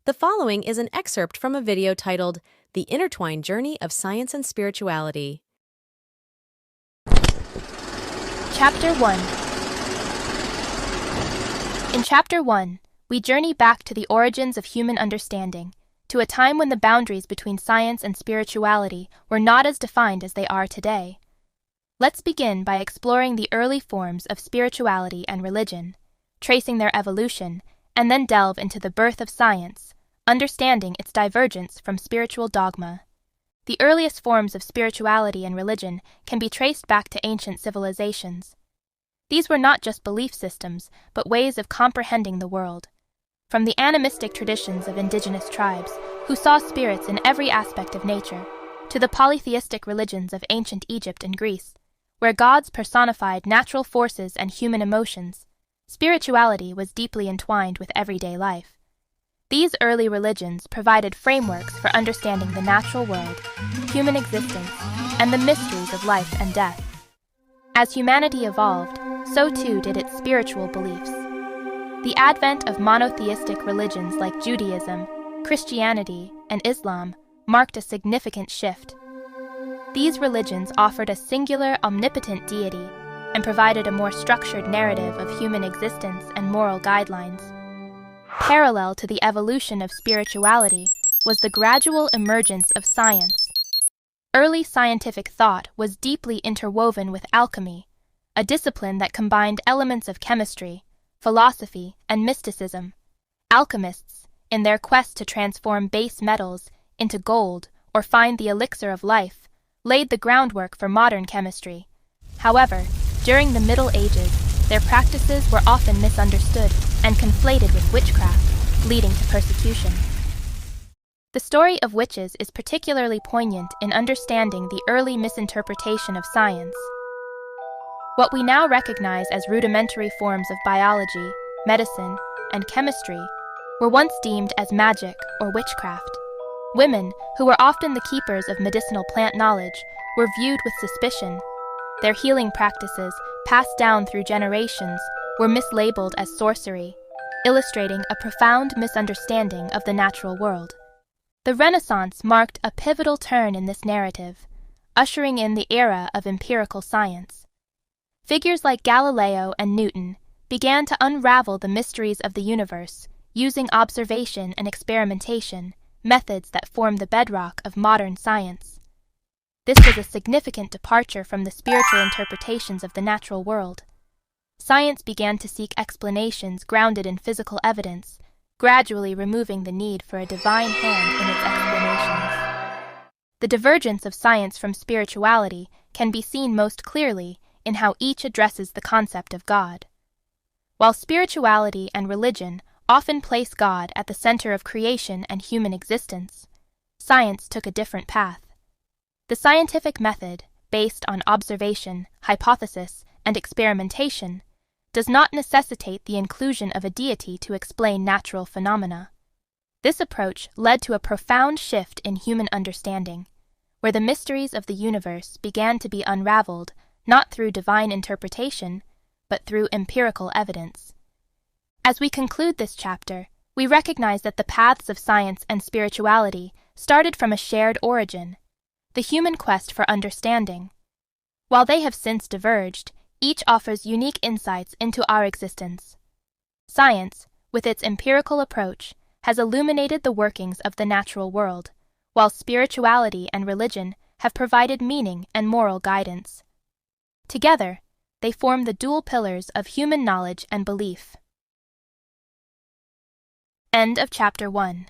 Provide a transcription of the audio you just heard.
The following is an excerpt from a video titled The Intertwined Journey of Science and Spirituality. Chapter 1. In Chapter 1, we journey back to the origins of human understanding, to a time when the boundaries between science and spirituality were not as defined as they are today. Let's begin by exploring the early forms of spirituality and religion, tracing their evolution, and then delve into the birth of science, understanding its divergence from spiritual dogma. The earliest forms of spirituality and religion can be traced back to ancient civilizations. These were not just belief systems, but ways of comprehending the world. From the animistic traditions of indigenous tribes, who saw spirits in every aspect of nature, to the polytheistic religions of ancient Egypt and Greece, where gods personified natural forces and human emotions, spirituality was deeply entwined with everyday life. These early religions provided frameworks for understanding the natural world, human existence, and the mysteries of life and death. As humanity evolved, so too did its spiritual beliefs. The advent of monotheistic religions like Judaism, Christianity, and Islam marked a significant shift. These religions offered a singular, omnipotent deity and provided a more structured narrative of human existence and moral guidelines. Parallel to the evolution of spirituality was the gradual emergence of science. Early scientific thought was deeply interwoven with alchemy, a discipline that combined elements of chemistry, philosophy, and mysticism. Alchemists, in their quest to transform base metals into gold or find the elixir of life, laid the groundwork for modern chemistry. However, during the Middle Ages, their practices were often misunderstood and conflated with witchcraft, leading to persecution. The story of witches is particularly poignant in understanding the early misinterpretation of science. What we now recognize as rudimentary forms of biology, medicine, and chemistry were once deemed as magic or witchcraft. Women, who were often the keepers of medicinal plant knowledge, were viewed with suspicion. Their healing practices, passed down through generations, were mislabeled as sorcery, illustrating a profound misunderstanding of the natural world. The Renaissance marked a pivotal turn in this narrative, ushering in the era of empirical science. Figures like Galileo and Newton began to unravel the mysteries of the universe, using observation and experimentation, methods that form the bedrock of modern science. This was a significant departure from the spiritual interpretations of the natural world. Science began to seek explanations grounded in physical evidence, gradually removing the need for a divine hand in its explanations. The divergence of science from spirituality can be seen most clearly in how each addresses the concept of God. While spirituality and religion often place God at the center of creation and human existence, science took a different path. The scientific method, based on observation, hypothesis, and experimentation, does not necessitate the inclusion of a deity to explain natural phenomena. This approach led to a profound shift in human understanding, where the mysteries of the universe began to be unraveled not through divine interpretation, but through empirical evidence. As we conclude this chapter, we recognize that the paths of science and spirituality started from a shared origin, the human quest for understanding. While they have since diverged, each offers unique insights into our existence. Science, with its empirical approach, has illuminated the workings of the natural world, while spirituality and religion have provided meaning and moral guidance. Together, they form the dual pillars of human knowledge and belief. End of Chapter 1.